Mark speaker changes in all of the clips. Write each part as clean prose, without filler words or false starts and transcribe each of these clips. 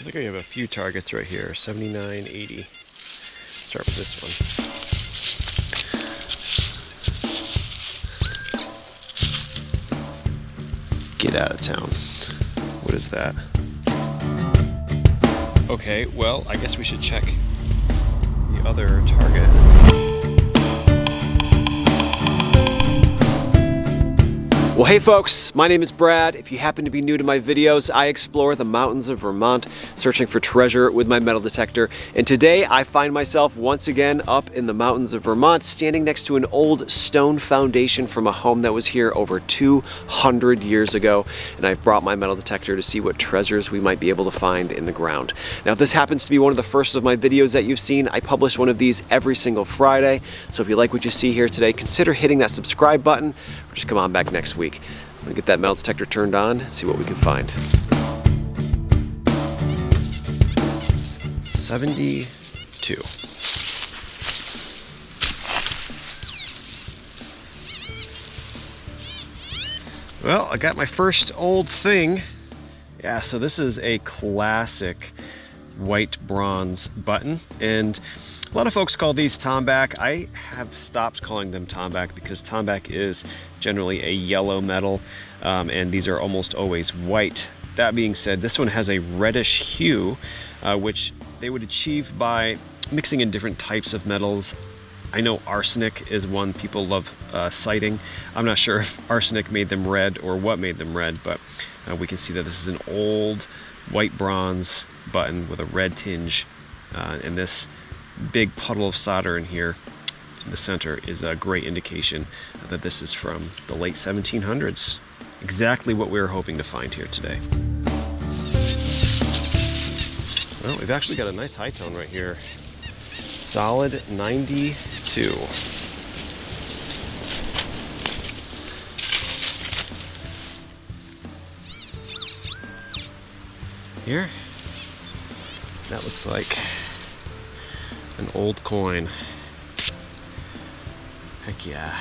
Speaker 1: Looks like I have a few targets right here, 79, 80. Start with this one. Get out of town. What is that? Okay, well, I guess we should check the other target. Well, hey folks, my name is Brad. If you happen to be new to my videos, I explore the mountains of Vermont searching for treasure with my metal detector. And today I find myself once again up in the mountains of Vermont, standing next to an old stone foundation from a home that was here over 200 years ago. And I've brought my metal detector to see what treasures we might be able to find in the ground. Now, if this happens to be one of the first of my videos that you've seen, I publish one of these every single Friday. So if you like what you see here today, consider hitting that subscribe button, or just come on back next week. I'm gonna get that metal detector turned on and see what we can find. 72. Well, I got my first old thing. Yeah, so this is a classic white bronze button, and a lot of folks call these tomback. I have stopped calling them tomback because tomback is generally a yellow metal, and these are almost always white. That being said, this one has a reddish hue, which they would achieve by mixing in different types of metals. I know arsenic is one people love citing. I'm not sure if arsenic made them red or what made them red, but we can see that this is an old white bronze button with a red tinge, and this big puddle of solder in here in the center is a great indication that this is from the late 1700s. Exactly what we were hoping to find here today. Well, we've actually got a nice high tone right here. Solid 92. Here, that looks like an old coin. Heck yeah.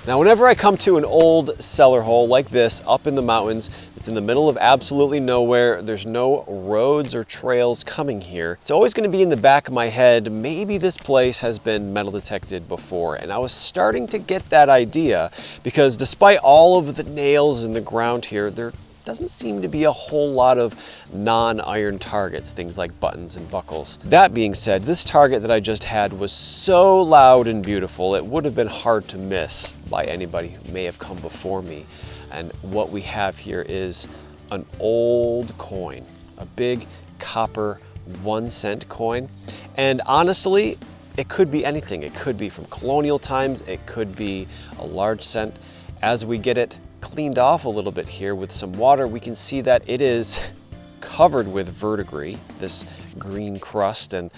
Speaker 1: Now, whenever I come to an old cellar hole like this up in the mountains, it's in the middle of absolutely nowhere, there's no roads or trails coming here, it's always going to be in the back of my head, maybe this place has been metal detected before. And I was starting to get that idea because despite all of the nails in the ground here, there doesn't seem to be a whole lot of non-iron targets, things like buttons and buckles. That being said, this target that I just had was so loud and beautiful, it would have been hard to miss by anybody who may have come before me. And what we have here is an old coin, a big copper 1-cent coin. And honestly, it could be anything. It could be from colonial times, it could be a large cent. As we get it cleaned off a little bit here with some water, we can see that it is covered with verdigris, this green crust. And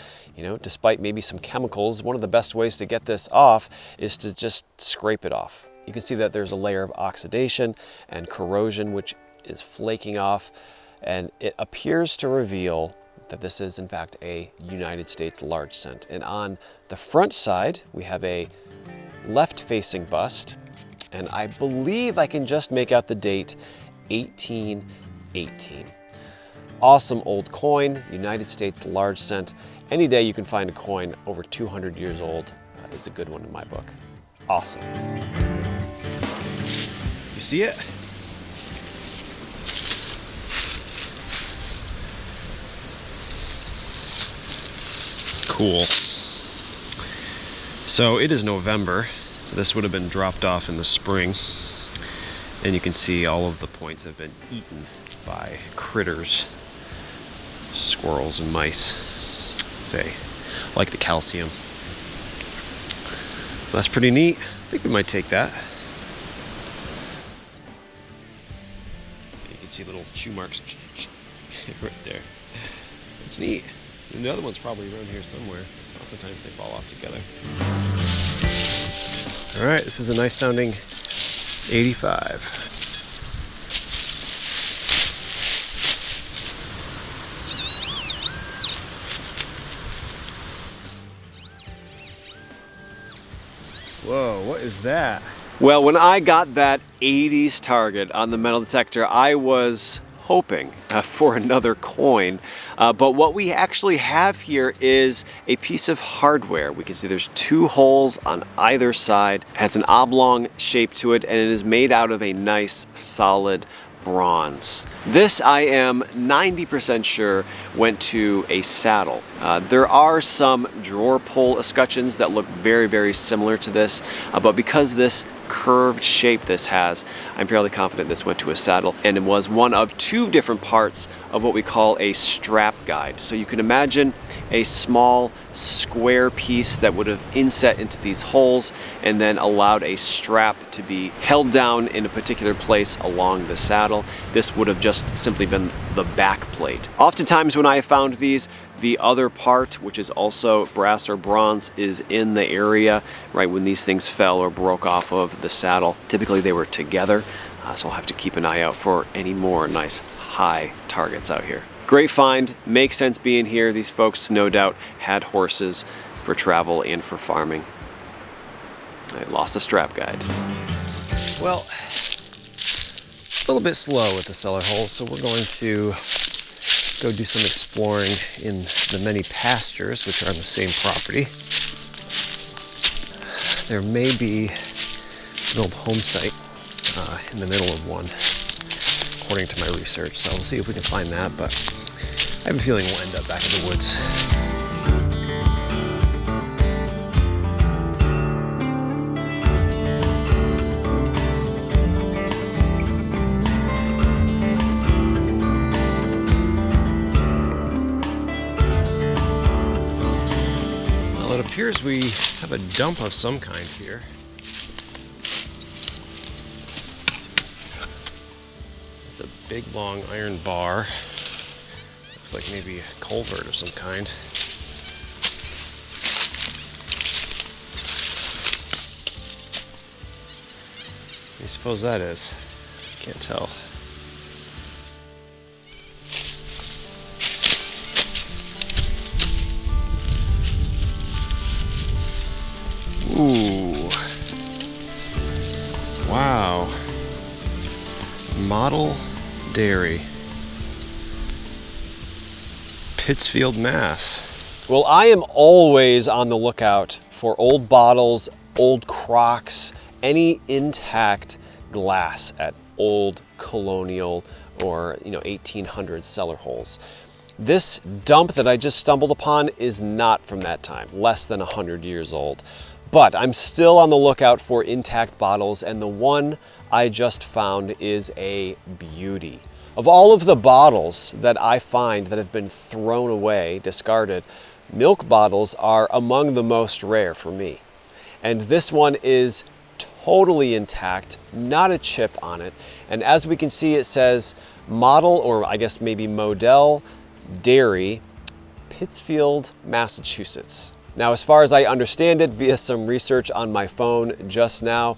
Speaker 1: despite maybe some chemicals, one of the best ways to get this off is to just scrape it off. You can see that there's a layer of oxidation and corrosion which is flaking off, and it appears to reveal that this is in fact a United States large cent. And on the front side we have a left-facing bust, and I believe I can just make out the date, 1818. Awesome old coin, United States large cent. Any day you can find a coin over 200 years old, it's a good one in my book. Awesome. You see it? Cool. So it is November. So this would have been dropped off in the spring, and you can see all of the points have been eaten by critters, squirrels and mice. Say, like the calcium. That's pretty neat. I think we might take that. You can see little chew marks right there. It's neat. And the other one's probably around here somewhere. Oftentimes they fall off together. All right, this is a nice sounding 85. Whoa, what is that? Well, when I got that 80s target on the metal detector, I was hoping for another coin. But what we actually have here is a piece of hardware. We can see there's 2 holes on either side. It has an oblong shape to it, and it is made out of a nice solid bronze. This, I am 90% sure, went to a saddle. There are some drawer pull escutcheons that look very, very similar to this, but because this curved shape this has, I'm fairly confident this went to a saddle, and it was one of 2 different parts of what we call a strap guide. So you can imagine a small square piece that would have inset into these holes and then allowed a strap to be held down in a particular place along the saddle. This would have just simply been the back plate. Oftentimes when I have found these, the other part, which is also brass or bronze, is in the area right when these things fell or broke off of the saddle. Typically they were together, so I'll have to keep an eye out for any more nice high targets out here. Great find, makes sense being here. These folks no doubt had horses for travel and for farming. I lost a strap guide. Well, a little bit slow with the cellar hole, so we're going to go do some exploring in the many pastures which are on the same property. There may be an old home site in the middle of one, according to my research, so we'll see if we can find that, but I have a feeling we'll end up back in the woods. It appears we have a dump of some kind here. It's a big long iron bar. Looks like maybe a culvert of some kind. What do you suppose that is? Can't tell. Ooh. Wow. Model Dairy. Pittsfield, Mass. Well, I am always on the lookout for old bottles, old crocks, any intact glass at old colonial or 1800 cellar holes. This dump that I just stumbled upon is not from that time, less than 100 years old. But I'm still on the lookout for intact bottles, and the one I just found is a beauty. Of all of the bottles that I find that have been thrown away, discarded, milk bottles are among the most rare for me. And this one is totally intact, not a chip on it. And as we can see, it says model, or I guess maybe Model Dairy, Pittsfield, Massachusetts. Now, as far as I understand it, via some research on my phone just now,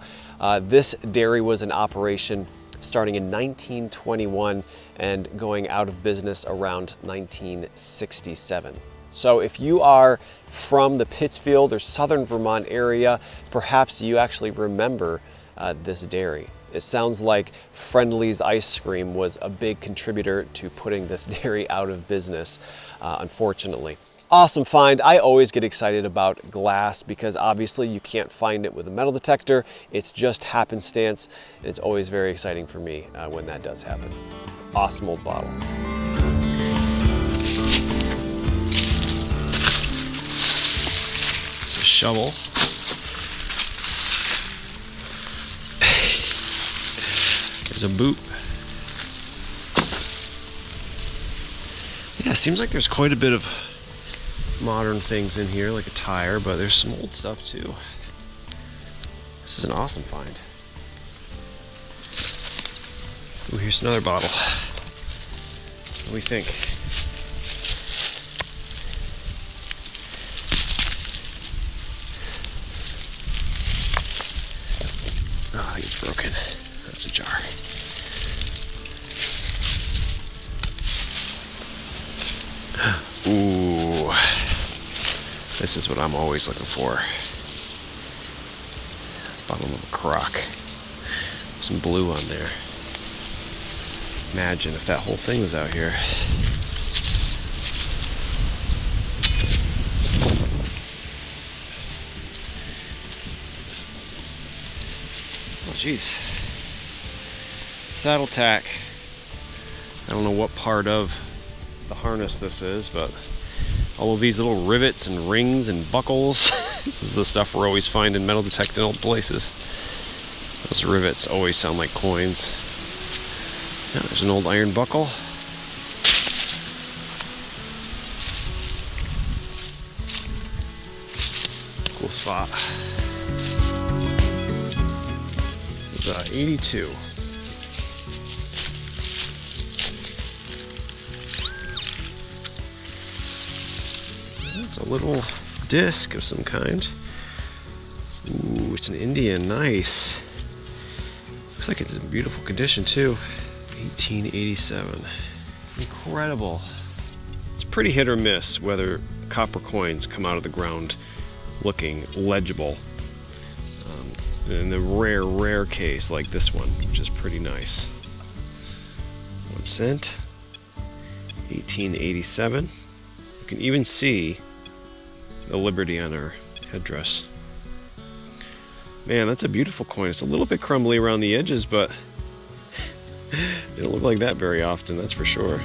Speaker 1: this dairy was in operation starting in 1921 and going out of business around 1967. So if you are from the Pittsfield or southern Vermont area, perhaps you actually remember this dairy. It sounds like Friendly's ice cream was a big contributor to putting this dairy out of business, unfortunately. Awesome find. I always get excited about glass because obviously you can't find it with a metal detector. It's just happenstance, and it's always very exciting for me when that does happen. Awesome old bottle. It's a shovel. There's a boot. Yeah, it seems like there's quite a bit of modern things in here, like a tire, but there's some old stuff too. This is an awesome find. Ooh, here's another bottle. What do we think? Oh, I think it's broken. That's a jar. Ooh, this is what I'm always looking for. Bottom of a crock. Some blue on there. Imagine if that whole thing was out here. Oh, geez. Saddle tack. I don't know what part of the harness this is, but all of these little rivets and rings and buckles. This is the stuff we're always finding metal detecting old places. Those rivets always sound like coins. Yeah, there's an old iron buckle. Cool spot. This is 82. It's a little disc of some kind. Ooh, it's an Indian. Nice. Looks like it's in beautiful condition too. 1887. Incredible. It's pretty hit or miss whether copper coins come out of the ground looking legible. In the rare case like this one, which is pretty nice. 1 cent. 1887. You can even see the Liberty on her headdress. Man, that's a beautiful coin. It's a little bit crumbly around the edges, but they don't look like that very often, that's for sure.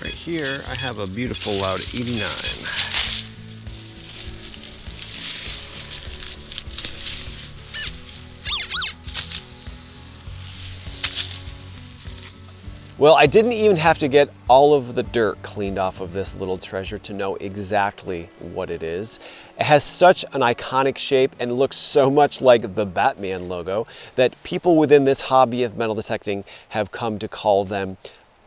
Speaker 1: Right here, I have a beautiful loud 89. Well, I didn't even have to get all of the dirt cleaned off of this little treasure to know exactly what it is. It has such an iconic shape and looks so much like the Batman logo that people within this hobby of metal detecting have come to call them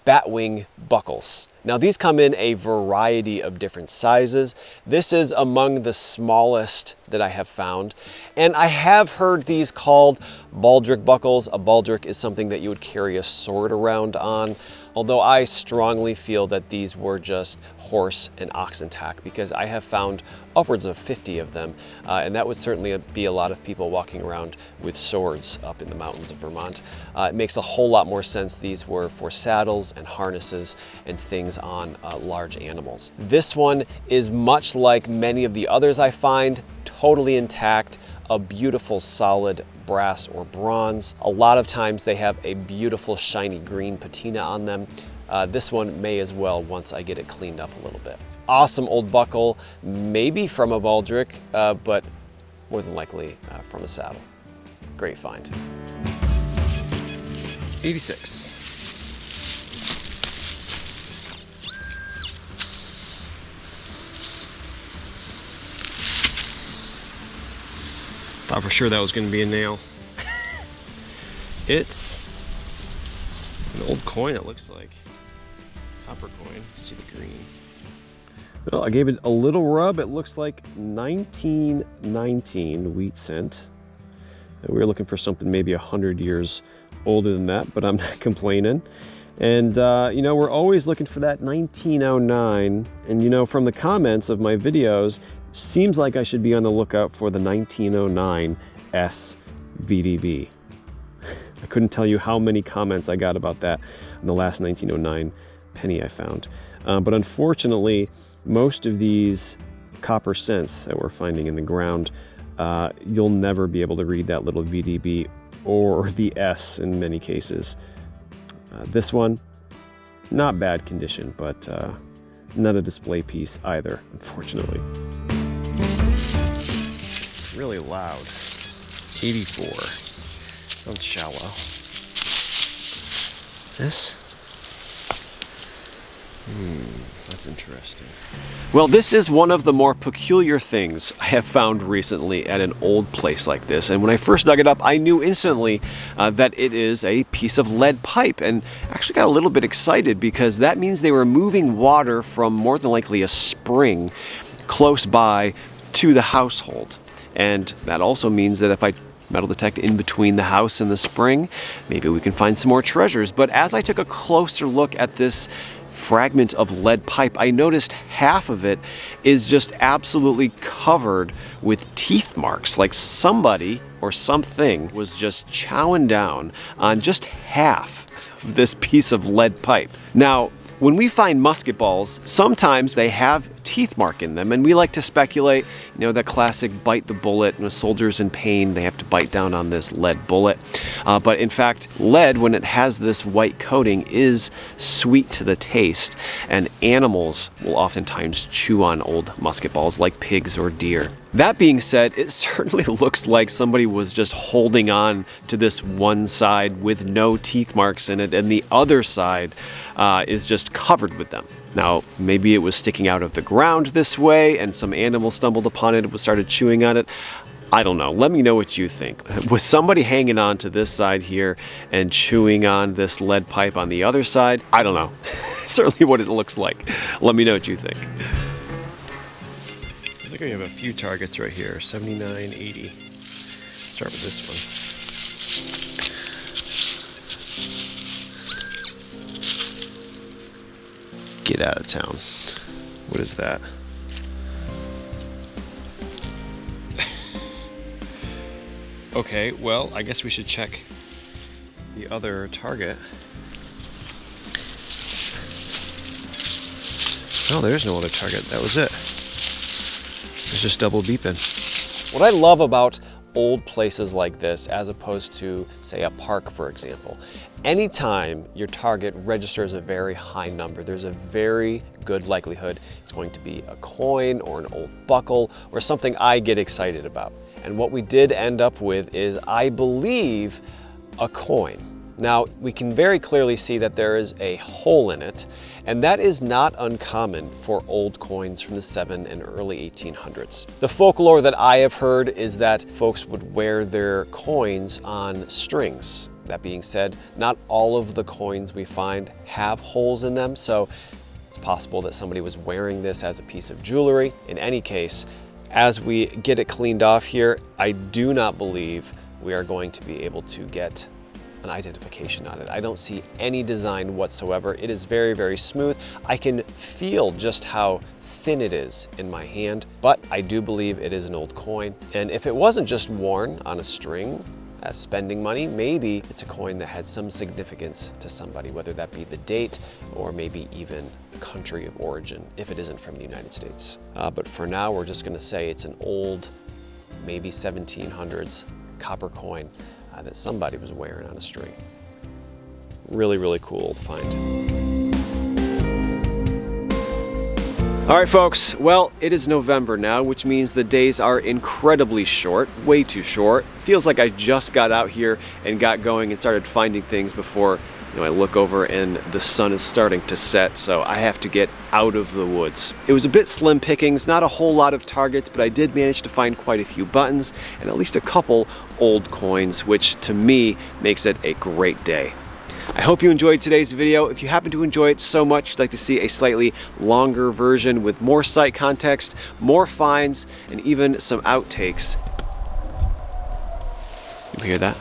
Speaker 1: Batwing buckles. Now these come in a variety of different sizes. This is among the smallest that I have found. And I have heard these called baldric buckles. A baldric is something that you would carry a sword around on. Although I strongly feel that these were just horse and oxen tack because I have found upwards of 50 of them. And that would certainly be a lot of people walking around with swords up in the mountains of Vermont. It makes a whole lot more sense these were for saddles and harnesses and things on large animals. This one is much like many of the others I find, totally intact, a beautiful solid brass or bronze. A lot of times they have a beautiful shiny green patina on them. This one may as well once I get it cleaned up a little bit. Awesome old buckle, maybe from a baldric, but more than likely from a saddle. Great find. 86. Thought for sure that was going to be a nail. It's an old coin, it looks like. Copper coin. See the green. Well, I gave it a little rub. It looks like 1919 wheat cent. And we were looking for something maybe 100 years older than that, but I'm not complaining. And, you know, we're always looking for that 1909. And, you know, from the comments of my videos, seems like I should be on the lookout for the 1909 SVDB. I couldn't tell you how many comments I got about that in the last 1909 penny I found. But unfortunately, most of these copper cents that we're finding in the ground, you'll never be able to read that little VDB or the S in many cases. This one, not bad condition, but not a display piece either, unfortunately. Really loud. 84. Sounds shallow. This? That's interesting. Well, this is one of the more peculiar things I have found recently at an old place like this. And when I first dug it up, I knew instantly that it is a piece of lead pipe, and actually got a little bit excited because that means they were moving water from more than likely a spring close by to the household. And that also means that if I metal detect in between the house and the spring. Maybe we can find some more treasures. But as I took a closer look at this fragment of lead pipe, I noticed half of it is just absolutely covered with teeth marks, like somebody or something was just chowing down on just half of this piece of lead pipe. Now, when we find musket balls, sometimes they have teeth mark in them, and we like to speculate, you know, that classic bite the bullet, and a soldier's in pain, they have to bite down on this lead bullet. But in fact, lead, when it has this white coating, is sweet to the taste, and animals will oftentimes chew on old musket balls like pigs or deer. That being said, it certainly looks like somebody was just holding on to this one side with no teeth marks in it, and the other side is just covered with them. Now, maybe it was sticking out of the ground this way, and some animal stumbled upon it and started chewing on it. I don't know. Let me know what you think. Was somebody hanging on to this side here and chewing on this lead pipe on the other side? I don't know. Certainly what it looks like. Let me know what you think. I think we have a few targets right here. 79, 80. Start with this one. Get out of town. What is that? Okay, well, I guess we should check the other target. Oh, there's no other target. That was it. It's just double beeping. What I love about old places like this, as opposed to, say, a park, for example, anytime your target registers a very high number, there's a very good likelihood it's going to be a coin or an old buckle or something I get excited about. And what we did end up with is, I believe, a coin. Now, we can very clearly see that there is a hole in it, and that is not uncommon for old coins from the 7 and early 1800s. The folklore that I have heard is that folks would wear their coins on strings. That being said, not all of the coins we find have holes in them, so it's possible that somebody was wearing this as a piece of jewelry. In any case, as we get it cleaned off here, I do not believe we are going to be able to get an identification on it. I don't see any design whatsoever. It is very, very smooth. I can feel just how thin it is in my hand, but I do believe it is an old coin. And if it wasn't just worn on a string as spending money, maybe it's a coin that had some significance to somebody, whether that be the date or maybe even the country of origin, if it isn't from the United States. But for now, we're just gonna say it's an old, maybe 1700s copper coin that somebody was wearing on a string. Really, really cool old find. All right, folks, well, it is November now, which means the days are incredibly short, way too short. Feels like I just got out here and got going and started finding things before, you know, I look over and the sun is starting to set, so I have to get out of the woods. It was a bit slim pickings, not a whole lot of targets, but I did manage to find quite a few buttons and at least a couple old coins, which to me makes it a great day. I hope you enjoyed today's video. If you happen to enjoy it so much, you'd like to see a slightly longer version with more site context, more finds, and even some outtakes. You hear that?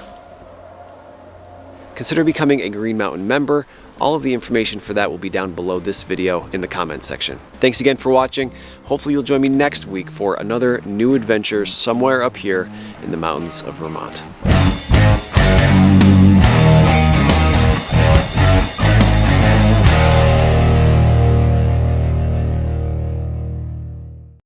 Speaker 1: Consider becoming a Green Mountain member. All of the information for that will be down below this video in the comments section. Thanks again for watching. Hopefully you'll join me next week for another new adventure somewhere up here in the mountains of Vermont.